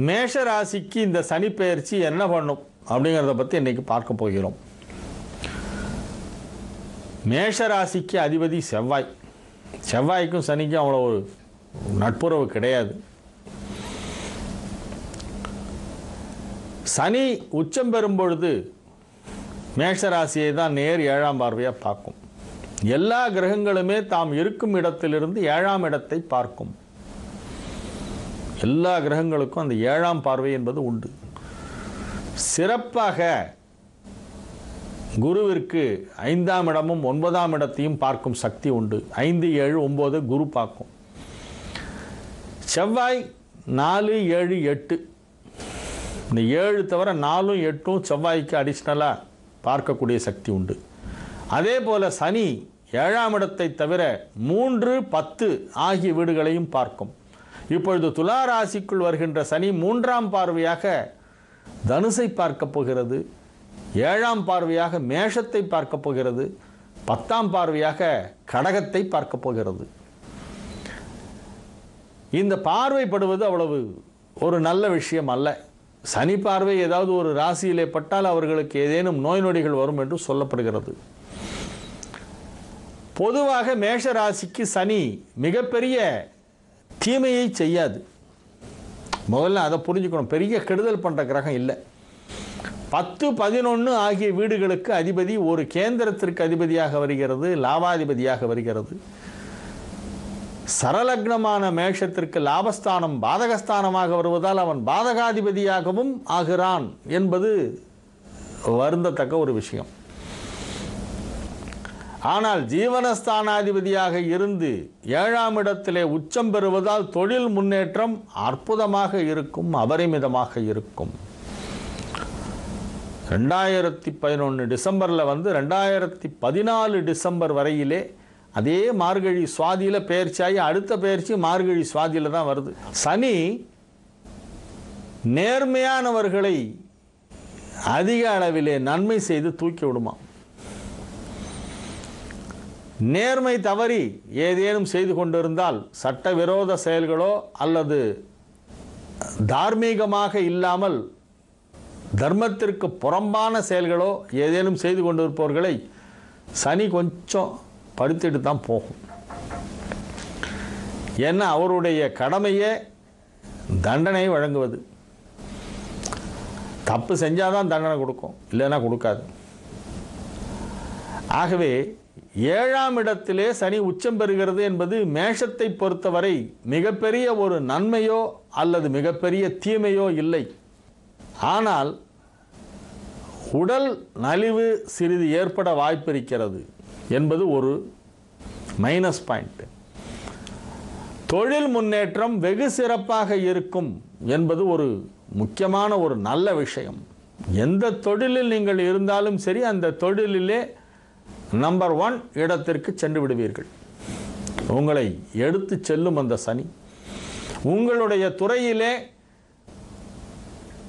மேஷ ராசிக்கு இந்த சனி பெயர்ச்சி என்ன பண்ணும் அப்படிங்கிறத பற்றி இன்னைக்கு பார்க்க போகிறோம். மேஷ ராசிக்கு அதிபதி செவ்வாய். செவ்வாய்க்கும் சனிக்கும் அவ்வளோ ஒரு நட்புறவு கிடையாது. சனி உச்சம் பெறும் பொழுது மேஷ ராசியை தான் நேர் 7ஆம் பார்வையாக பார்க்கும். எல்லா கிரகங்களுமே தாம் இருக்கும் இடத்திலிருந்து 7ஆம் இடத்தை பார்க்கும். எல்லா கிரகங்களுக்கும் அந்த 7ஆம் பார்வை என்பது உண்டு. சிறப்பாக குருவிற்கு 5ஆம் இடமும் 9ஆம் இடத்தையும் பார்க்கும் சக்தி உண்டு. 5, 7, 9 குரு பார்க்கும். செவ்வாய் 4, 7, 8 இந்த 7 தவிர 4, 8 செவ்வாய்க்கு அடிஷ்னலாக பார்க்கக்கூடிய சக்தி உண்டு. அதே போல் சனி 7ஆம் இடத்தை தவிர 3, 10 ஆகிய வீடுகளையும் பார்க்கும். இப்பொழுது துலா ராசிக்குள் வருகின்ற சனி 3ஆம் பார்வையாக தனுசை பார்க்க போகிறது. 7ஆம் பார்வையாக மேஷத்தை பார்க்க போகிறது. 10ஆம் பார்வையாக கடகத்தை பார்க்க போகிறது. இந்த பார்வைப்படுவது அவ்வளவு ஒரு நல்ல விஷயம் அல்ல. சனி பார்வை ஏதாவது ஒரு ராசியிலே பட்டால் அவர்களுக்கு ஏதேனும் நோய் நொடிகள் வரும் என்று சொல்லப்படுகிறது. பொதுவாக மேஷ ராசிக்கு சனி மிகப்பெரிய தீமையை செய்யாது. முதல்ல அதை புரிஞ்சுக்கணும். பெரிய கெடுதல் பண்ணுற கிரகம் இல்லை. 10, 11 ஆகிய வீடுகளுக்கு அதிபதி ஒரு கேந்திரத்திற்கு அதிபதியாக வருகிறது, லாபாதிபதியாக வருகிறது. சரலக்னமான மேஷத்திற்கு லாபஸ்தானம் பாதகஸ்தானமாக வருவதால் அவன் பாதகாதிபதியாகவும் ஆகிறான் என்பது வருந்தத்தக்க ஒரு விஷயம். ஆனால் ஜீவனஸ்தானாதிபதியாக இருந்து 7ஆம் இடத்திலே உச்சம் பெறுவதால் தொழில் முன்னேற்றம் அற்புதமாக இருக்கும், அபரிமிதமாக இருக்கும். 2011 டிசம்பரில் வந்து 2014 டிசம்பர் வரையிலே அதே மார்கழி சுவாதியில் பெயர்ச்சியாகி அடுத்த பெயர்ச்சி மார்கழி சுவாதியில் தான் வருது. சனி நேர்மையானவர்களை அதிக அளவிலே நன்மை செய்து தூக்கி விடுமா. நேர்மை தவறி ஏதேனும் செய்து கொண்டிருந்தால் சட்டவிரோத செயல்களோ அல்லது தார்மீகமாக இல்லாமல் தர்மத்திற்கு புறம்பான செயல்களோ ஏதேனும் செய்து கொண்டிருப்பவர்களை சனி கொஞ்சம் படுத்திட்டு தான் போகும். ஏன்னா அவருடைய கடமையே தண்டனை வழங்குவது. தப்பு செஞ்சாதான் தண்டனை கொடுக்கும், இல்லைன்னா கொடுக்காது. ஆகவே 7ஆம் இடத்திலே சனி உச்சம் பெறுகிறது என்பது மேஷத்தை பொறுத்தவரை மிகப்பெரிய ஒரு நன்மையோ அல்லது மிகப்பெரிய தீமையோ இல்லை. ஆனால் உடல் நலிவு சிறிது ஏற்பட வாய்ப்பிருக்கிறது என்பது ஒரு மைனஸ் பாயிண்ட். தொழில் முன்னேற்றம் வெகு சிறப்பாக இருக்கும் என்பது ஒரு முக்கியமான ஒரு நல்ல விஷயம். எந்த தொழிலில் நீங்கள் இருந்தாலும் சரி, அந்த தொழிலிலே நம்பர் 1 இடத்திற்கு சென்று விடுவீர்கள். உங்களை எடுத்து செல்லும் அந்த சனி. உங்களுடைய துறையிலே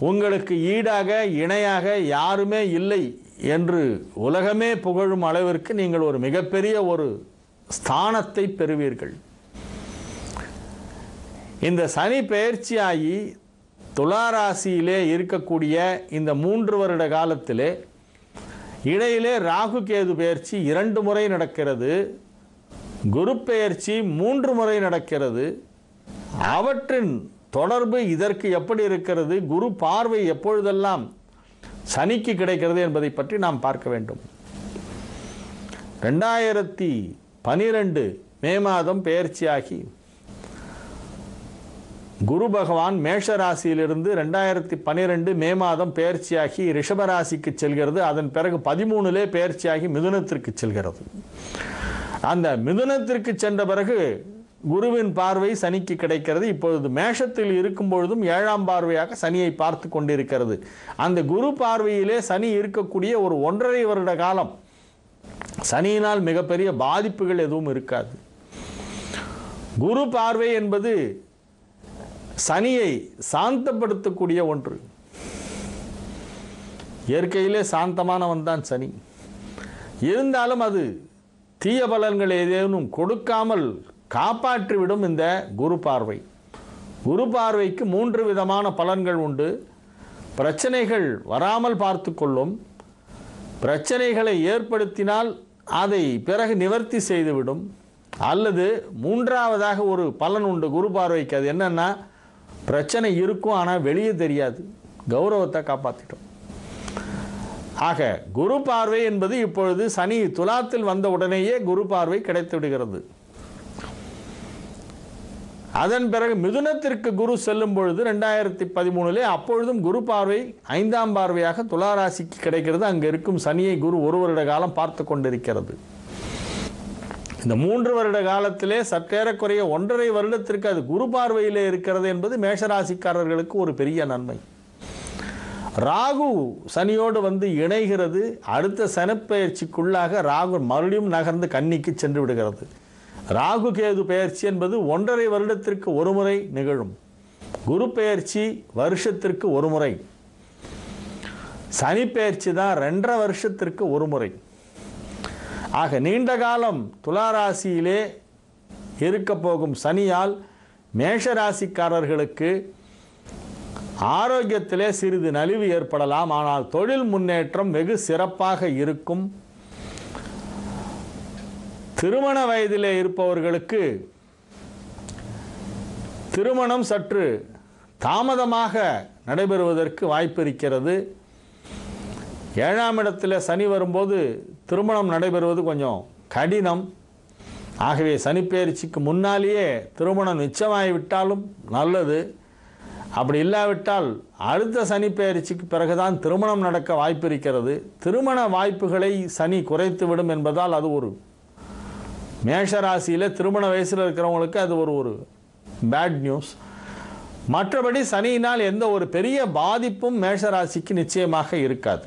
உங்களுக்கு ஈடாக இணையாக யாருமே இல்லை என்று உலகமே புகழும் அளவிற்கு நீங்கள் ஒரு மிகப்பெரிய ஒரு ஸ்தானத்தை பெறுவீர்கள். இந்த சனி பெயர்ச்சியாகி துலா ராசியிலே இருக்கக்கூடிய இந்த 3 வருட காலத்திலே இடையிலே ராகு கேது பெயர்ச்சி 2 முறை நடக்கிறது. குரு பெயர்ச்சி 3 முறை நடக்கிறது. அவற்றின் தொடர்பு இதற்கு எப்படி இருக்கிறது, குரு பார்வை எப்பொழுதெல்லாம் சனிக்கு கிடைக்கிறது என்பதை பற்றி நாம் பார்க்க வேண்டும். 2012 மே மாதம் பெயர்ச்சியாகி குரு பகவான் மேஷ ராசியிலிருந்து 2012 மே மாதம் பெயர்ச்சியாகி ரிஷபராசிக்கு செல்கிறது. அதன் பிறகு 13 பெயர்ச்சியாகி மிதுனத்திற்கு செல்கிறது. அந்த மிதுனத்திற்கு சென்ற பிறகு குருவின் பார்வை சனிக்கு கிடைக்கிறது. இப்பொழுது மேஷத்தில் இருக்கும் பொழுதும் 7ஆம் பார்வையாக சனியை பார்த்து கொண்டிருக்கிறது. அந்த குரு பார்வையிலே சனி இருக்கக்கூடிய ஒரு 1.5 வருட காலம் சனியினால் மிகப்பெரிய பாதிப்புகள் எதுவும் இருக்காது. குரு பார்வை என்பது சனியை சாந்தப்படுத்தக்கூடிய ஒன்று. இயற்கையிலே சாந்தமானவன் தான் சனி. இருந்தாலும் அது தீய பலன்கள் ஏதேனும் கொடுக்காமல் காப்பாற்றிவிடும் இந்த குரு பார்வை. குரு பார்வைக்கு 3 விதமான பலன்கள் உண்டு. பிரச்சனைகள் வராமல் பார்த்து கொள்ளும், பிரச்சனைகளை ஏற்படுத்தினால் அதை பிறகு நிவர்த்தி செய்துவிடும், அல்லது 3ஆவதாக ஒரு பலன் உண்டு குரு பார்வைக்கு. அது என்னன்னா, பிரச்சனை இருக்கும் ஆனால் வெளியே தெரியாது, கௌரவத்தை காப்பாற்றிடும். ஆக குரு பார்வை என்பது இப்பொழுது சனி துலாத்தில் வந்த உடனேயே குரு பார்வை கிடைத்து விடுகிறது. அதன் பிறகு மிதுனத்திற்கு குரு செல்லும் பொழுது 2013 அப்பொழுதும் குரு பார்வை 5ஆம் பார்வையாக துலா ராசிக்கு கிடைக்கிறது. அங்கே இருக்கும் சனியை குரு 1 வருட காலம் பார்த்து கொண்டிருக்கிறது. இந்த 3 வருட காலத்திலே சற்றேறக்குறைய 1.5 வருடத்திற்கு அது குரு பார்வையிலே இருக்கிறது என்பது மேஷராசிக்காரர்களுக்கு ஒரு பெரிய நன்மை. ராகு சனியோடு வந்து இணைகிறது. அடுத்த சனிப்பெயர்ச்சிக்குள்ளாக ராகு மறுபடியும் நகர்ந்து கன்னிக்கு சென்று விடுகிறது. ராகு கேது பெயர்ச்சி என்பது 1.5 வருடத்திற்கு ஒரு முறை நிகழும். குரு பெயர்ச்சி வருஷத்திற்கு ஒரு முறை. சனி பெயர்ச்சி தான் 2.5 வருஷத்திற்கு ஒரு முறை. ஆக நீண்ட காலம் துளாராசியிலே இருக்க போகும் சனியால் மேஷராசிக்காரர்களுக்கு ஆரோக்கியத்திலே சிறிது நலிவு ஏற்படலாம். ஆனால் தொழில் முன்னேற்றம் வெகு சிறப்பாக இருக்கும். திருமண வயதிலே இருப்பவர்களுக்கு திருமணம் சற்று தாமதமாக நடைபெறுவதற்கு வாய்ப்பு இருக்கிறது. 7ஆம் இடத்தில் சனி வரும்போது திருமணம் நடைபெறுவது கொஞ்சம் கடினம். ஆகவே சனிப்பெயர்ச்சிக்கு முன்னாலேயே திருமணம் நிச்சயமாகிவிட்டாலும் நல்லது. அப்படி இல்லாவிட்டால் அடுத்த சனிப்பெயர்ச்சிக்கு பிறகுதான் திருமணம் நடக்க வாய்ப்பு இருக்கிறது. திருமண வாய்ப்புகளை சனி குறைத்துவிடும் என்பதால் அது ஒரு மேஷராசியில் திருமண வயசில் இருக்கிறவங்களுக்கு அது ஒரு பேட் நியூஸ். மற்றபடி சனியினால் எந்த ஒரு பெரிய பாதிப்பும் மேஷராசிக்கு நிச்சயமாக இருக்காது.